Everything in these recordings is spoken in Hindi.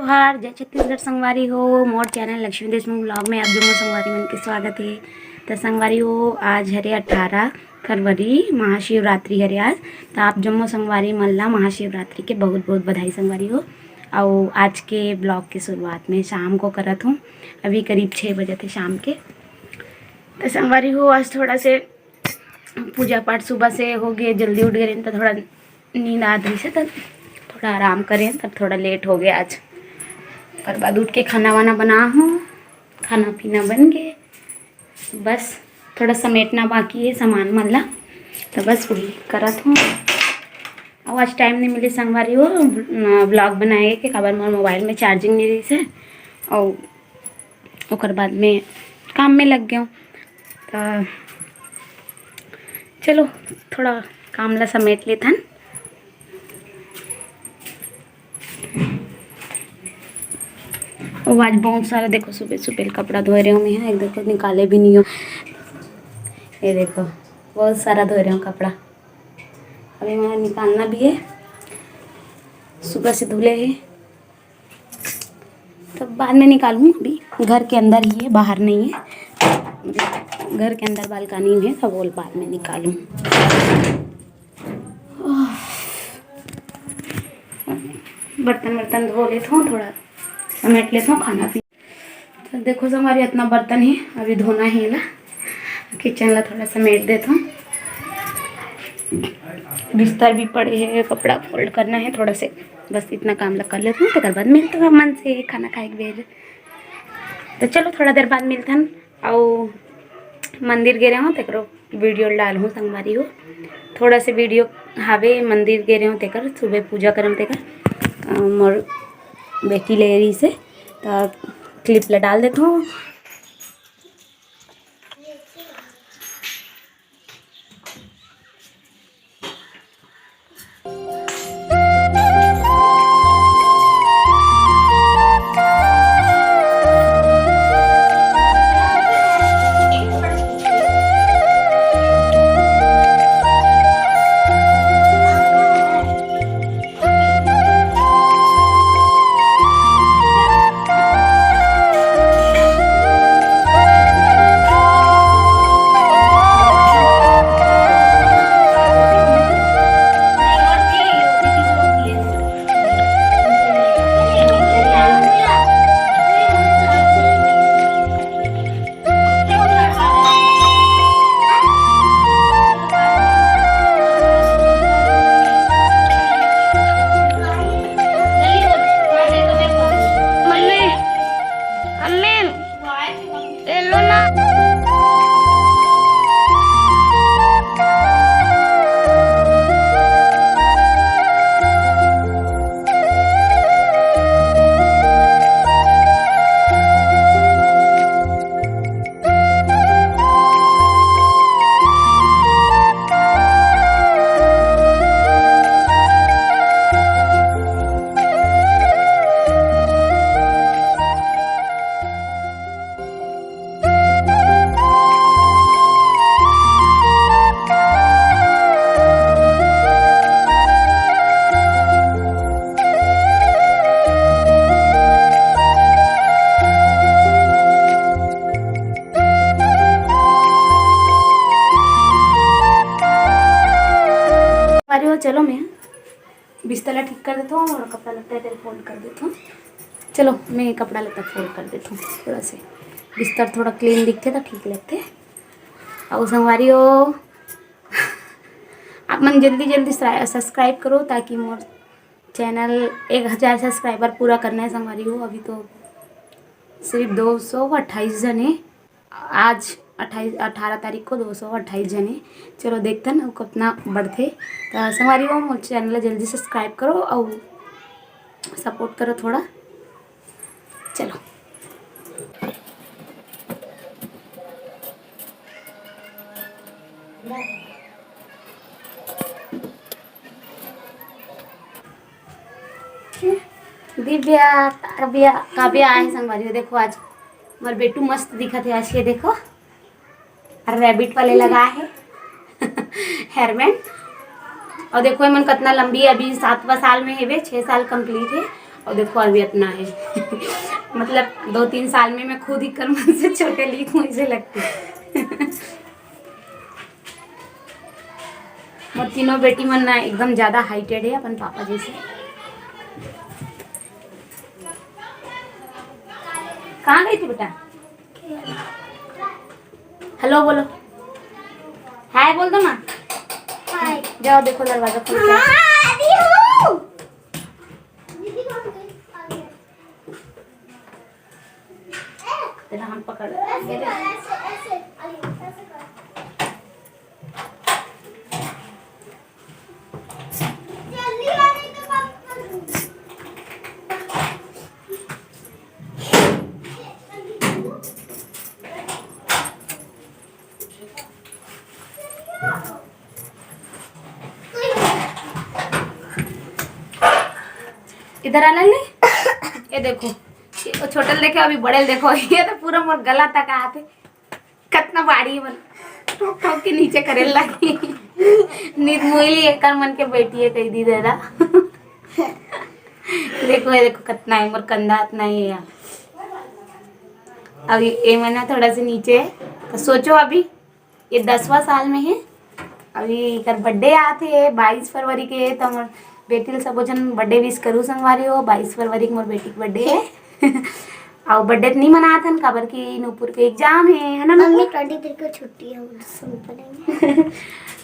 जोहार जय छत्तीसगढ़ संगवारी हो मोर चैनल लक्ष्मी देशमुख ब्लॉग में आप जम्मू संगवारी मन के स्वागत है। तो संगवारी हो आज हरे 18 फरवरी महाशिवरात्रि हरे आज। तो आप जम्मू संगवारी मन ला महाशिवरात्रि के बहुत बहुत बधाई संगवारी हो। और आज के ब्लॉग की शुरुआत में शाम को करत हूँ। अभी करीब 6 बजे थे शाम के। तो संगवारी हो आज थोड़ा से पूजा पाठ सुबह से हो गए, जल्दी उठ गए तो थोड़ा नींद आ रही से, तो थोड़ा आराम करें, तब थोड़ा लेट हो गया आज। और बाद उठ के खाना वाना बना हूँ, खाना पीना बन गए, बस थोड़ा समेटना बाकी है सामान मन ला, तो बस वही करत हूँ। और आज टाइम नहीं मिली संगवारी हो ब्लॉग बनाए के काबर मोर मोबाइल में चार्जिंग नहीं रही से, और ओकर बाद में काम में लग गया। तो चलो थोड़ा काम ला समेट लेथन। और आज बहुत सारा देखो सुबह सुबह कपड़ा धोए रहे हो मैं, एक देखो निकाले भी नहीं हो, ये देखो बहुत सारा धोए रहे हो कपड़ा। अभी मैं निकालना भी है, सुबह से धुले है तो बाद में निकालूँ। अभी घर के अंदर ही है, बाहर नहीं है, घर के अंदर बालकनी में है, तो वो बाद में निकालूँ। बर्तन धो लेता हूँ, थोड़ा समेट लेता हूँ खाना पी। तो देखो हमारे इतना बर्तन है, अभी धोना ही ला। किचन ला थोड़ा समेट देता हूँ, बिस्तर भी पड़े हैं, कपड़ा फोल्ड करना है थोड़ा से, बस इतना काम ला कर लेता हूँ। तो बाद मिलता हूँ मन से खाना खाए के बेर। तो चलो थोड़ा देर बाद मिलता हूँ। और मंदिर गे रहे हो तेकरो वीडियो डाल हूँ संगवारी हो, थोड़ा से वीडियो हावे मंदिर गे रहे हो तेकर, सुबह पूजा करम तेकर मोर बेटी ले रही से, तो क्लिप ला डाल देता हूँ। चलो मैं बिस्तर ठीक कर देता हूँ और कपड़ा लगता है फोल्ड कर देता हूँ। चलो मैं कपड़ा लगता फोल्ड कर देता हूँ, थोड़ा से बिस्तर थोड़ा क्लीन दिखते तो ठीक लगते। और संगवारी हो आप मन जल्दी जल्दी सब्सक्राइब करो, ताकि मोर चैनल 1000 सब्सक्राइबर पूरा करना है संगवारी हो। अभी तो सिर्फ 228 जन है, आज 18 तारीख को 228 जन है। चलो देखते हैं कितना बढ़ते। तो संगवारी हो मोर चैनल जल्दी सब्सक्राइब करो और सपोर्ट करो थोड़ा। चलो दिव्या काव्या आए संगवारी हो। देखो आज मोर बेटू मस्त दिखा थे आज, ये देखो रैबिट वाले लगा है हेयरबैंड। और देखो मन कितना लंबी है, अभी 7वां साल में है वे, 6 साल कंप्लीट है। और देखो अभी अपना है मतलब 2-3 साल में मैं खुद ही कर्मन से छोटे लीक मुझे लगती और तीनों बेटी मन ना एकदम ज्यादा हाइटेड है अपन पापा जैसे। कहाँ गई थी बेटा? हेलो बोलो, हाय बोल दो ना। जाओ देखो दरवाजा खोल के। तेरा हम पकड़ इधर आ ले। ये देखो ये छोटल देखे अभी बड़े देखो ये तो पूरा मोर गला तक आते कितना बाड़ी बन ठोक ठोक के नीचे करे लगी नींद मोइली एक मन के बैठी है कही दी दादा देखो ये देखो कितना है मोर कंधा इतना ही है। अभी ये महीना थोड़ा से नीचे है तो सोचो अभी ये 10वां साल में है। अभी कर बर्थडे आते है 22 फरवरी के तो मोर बेटी सब जन बर्थडे विश करूँ संगवारी हो। 22 फरवरी को मोर बेटी का बर्थडे है और बर्थडे नहीं मना था काबर की नूपुर के एग्जाम है ना मम्मी 23 को छुट्टी है वो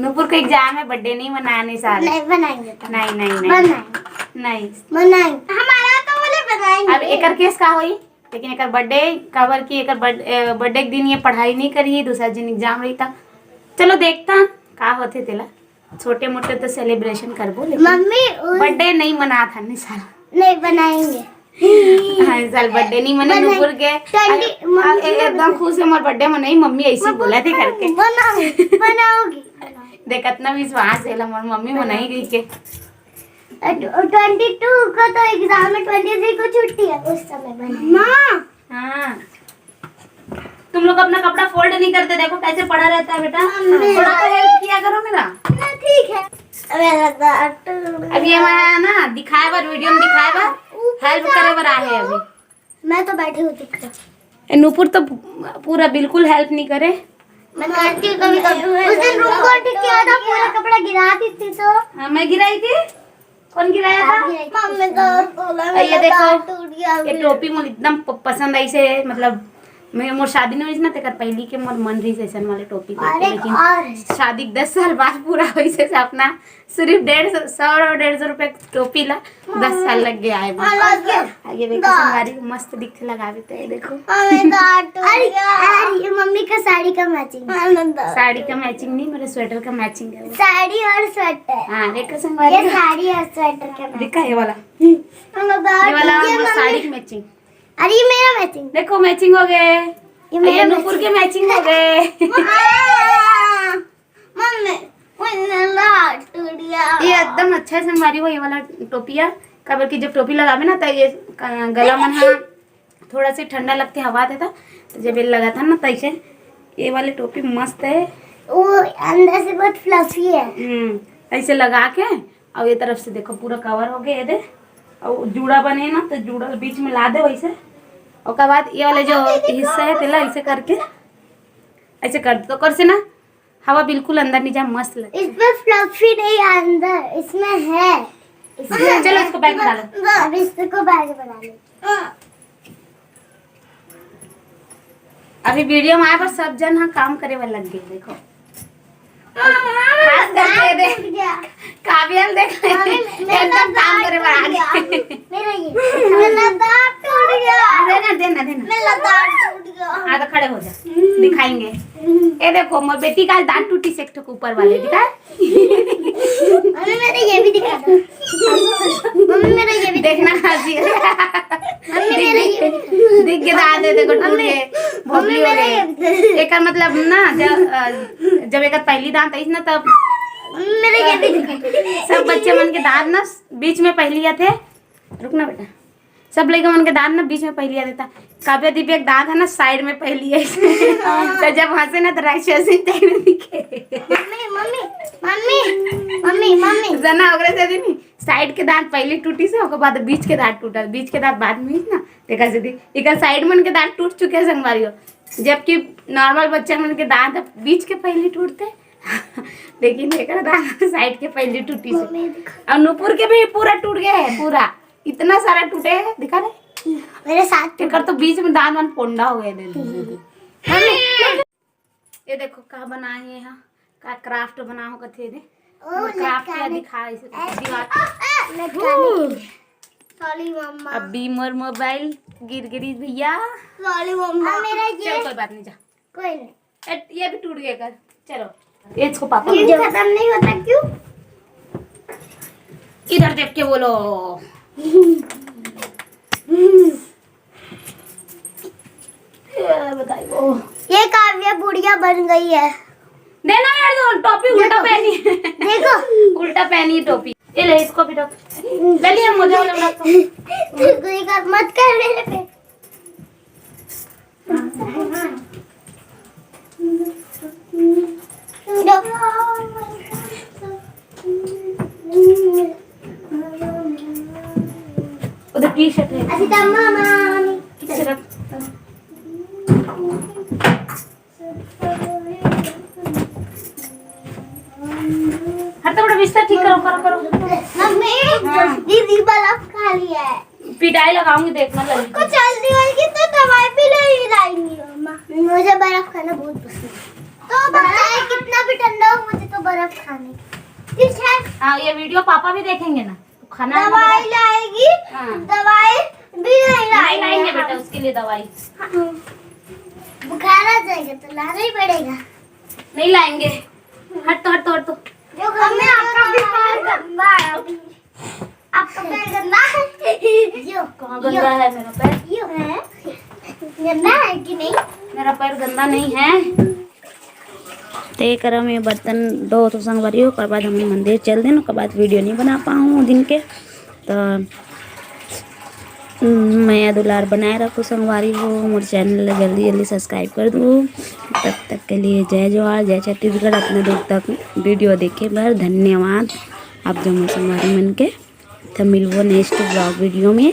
नूपुर का एग्जाम है बर्थडे नहीं मनाने साल नहीं बनाएंगे नहीं नहीं नहीं बनाएंगे नहीं बनाएंगे हमारा तो बोले बनाएंगे। अब एकर केस का होई लेकिन एकर बर्थडे काबर की एकर बर्थडे के दिन ये पढ़ाई नहीं करी दूसरा दिन एग्जाम रही था। चलो देखता का होते तेला छोटे मोटे तो सेलिब्रेशन करबो लेकिन मम्मी बर्थडे नहीं मना था नहीं साल नहीं बनाएंगे हाँ साल बर्थडे नहीं मने नूपुर के एकदम खुश है मोर बर्थडे मनाई मम्मी ऐसी बोला थी करके बनाओगी देख कितना विश्वास है मोर मम्मी मनाई गई के 22 को तो एग्जाम है 23 को छुट्टी है उस समय बनाएंगे। हाँ तुम लोग अपना कपड़ा फोल्ड नहीं करते देखो कैसे पड़ा रहता है बेटा थोड़ा तो हेल्प किया करो मेरा। ठीक है अभी हमारा ना दिखाए बार वीडियो में दिखाए बार हेल्प करे बार आए है अभी मैं तो बैठी हूँ दिख रहा। नूपुर तो पूरा बिल्कुल हेल्प नहीं करे। मैं करती हूँ कभी कभी। उस दिन रूम को ठीक किया था पूरा कपड़ा गिरा दी थी तो हाँ मैं गिराई थी। कौन गिराया था? मम्मी तो ये देखो ये टोपी मुझे एकदम पसंद आई से मतलब मैं मोर शादी नहीं हुई ना तेकर पहली के मोर मन रही सेशन वाले टोपी लेकिन शादी 10 साल बाद पूरा हुई से अपना सिर्फ 150 रुपए टोपी ला 10 साल लग गया है। ये देखो संगारी मस्त दिख लगावे तो देखो अरे मम्मी का साड़ी का मैचिंग साड़ी का मैचिंग नहीं मेरे स्वेटर का मैचिंग है साड़ी और स्वेटर। हाँ देखो संगारी ये साड़ी और स्वेटर का दिखा ये वाला साड़ी की मैचिंग। अरे ये मेरा मैचिंग देखो मैचिंग हो गए ये नूपुर के मैचिंग हो गए मम्मी ये एकदम अच्छा है संगवारी वो ये वाला टोपिया काबर की जब टोपी लगावे ना तो ये गला मन हाँ थोड़ा से ठंडा लगते हवा देता तो जब ये लगा था ना तो ऐसे ये वाले टोपी मस्त है वो अंदर से बहुत फ्लफी है। ऐसे लगा के और ये तरफ से देखो पूरा कवर हो गया ये दे और जूड़ा बने ना तो जूड़ा बीच में ला दे वैसे और उसके बाद ये वाले जो हिस्सा है तेला ऐसे करके ऐसे कर तो कर से ना हवा बिल्कुल अंदर नहीं जाए मस्त लगे। इसमें फ्लफी नहीं अंदर इसमें है इसमें चलो इसको बैग में डालो अब इसको बैग में डालो। अभी वीडियो में आए पर सब जन हाँ काम करे वाला लग गए देखो खास करके देख काव्यल देख एकदम काम करे वाला आ गए मेरा दांत टूट गया देना मेरा दांत टूट गया। हाँ तो खड़े हो जा दिखाएंगे। ये देखो मेरी बेटी का दांत टूटी से ऊपर वाले दिखा मम्मी मेरा ये भी दिखा दो मम्मी मेरा ये भी देखना हंसी मम्मी मेरा ये दिख के दांत देखो टूट गए भोगली हो गए एक मतलब ना जब एक पहली दांत आई ना तब मेरा ये भी दिखा सब बच्चे मन के दांत ना बीच में पहली थे रुकना बेटा सब लेके उनके दांत ना बीच में पहली आ देता। काव्य दीप एक दांत है ना साइड में पहली है तो जब हंसे ना तो राक्षसी टाइप में दिखे। Mummy mummy mummy mummy mummy जना ओकरे से नहीं साइड के दांत पहले टूटी से ओकर बाद बीच के दांत टूटा, बीच के दांत बाद में ही ना देखा से एक साइड में उनके दांत टूट चुके हैं संगवारियों, जबकि नॉर्मल बच्चा में उनके दांत बीच के पहले टूटते लेकिन एक दांत साइड के पहले टूटी से। और नूपुर के भी पूरा टूट गया है, पूरा इतना सारा टूटे है दिखा दे मेरे साथ कर तो बीच में दांत वान पोंडा हो गए दे। ये देखो का बनाए हैं यहाँ का क्राफ्ट बना हो कथे दे क्राफ्ट क्या दिखा इसे सॉरी मम्मा। अभी मोर मोबाइल गिर गिरी भैया। सॉरी मम्मा मेरा ये कोई बात नहीं जा कोई नहीं ये भी टूट गया कर चलो इसको पापा ये खत्म नहीं होता क्यों? इधर देख के बोलो। बताइए ये काव्य बुढ़िया बन गई है। देना यार तो टोपी उल्टा पहनी है। देखो उल्टा पहनी है टोपी। ये ले इसको भी टोपी ले लिया मुझे वाला रख मत कर मेरे पे। उधर टी शर्ट है अच्छा मामा पीछे रख। हर तो बड़ा बिस्तर ठीक करो करो करो। मम्मी दीदी बर्फ खा लिया है। पिटाई लगाऊंगी देखना लगी को जल्दी होगी तो दवाई भी ले लाएंगी मम्मा। मुझे बर्फ खाना बहुत पसंद है। तो बताए कितना भी ठंडा हो मुझे तो बर्फ खाने ठीक है। हाँ ये वीडियो पापा भी देखेंगे ना तो खाना दवाई लाएगी। हाँ। दवाई भी नहीं नहीं लाएंगे लाएंगे बेटा उसके लिए दवाई बुखार आ जाएगा तो लाना ही पड़ेगा। नहीं लाएंगे। हट तो हट तो हट तो मम्मी आपका भी पैर गंदा है अभी। आपका पैर गंदा है यो कहाँ गंदा है मेरा पैर? यो है गंदा है कि नहीं? मेरा पैर गंदा नहीं है। ते करम ये बर्तन दो तो संगवारी हो बाद हम मंदिर चल दें के बाद वीडियो नहीं बना पाऊँ दिन के तो मैं दुलार बनाए रखूँ संगवारी हो। मोर चैनल जल्दी जल्दी सब्सक्राइब कर दूँ। तब तक के लिए जय जोहार जय छत्तीसगढ़। अपने दूर तक वीडियो देखे बर धन्यवाद। आप जम्मू संगवारी मन के तो मिलवो नेक्स्ट ब्लॉग वीडियो में।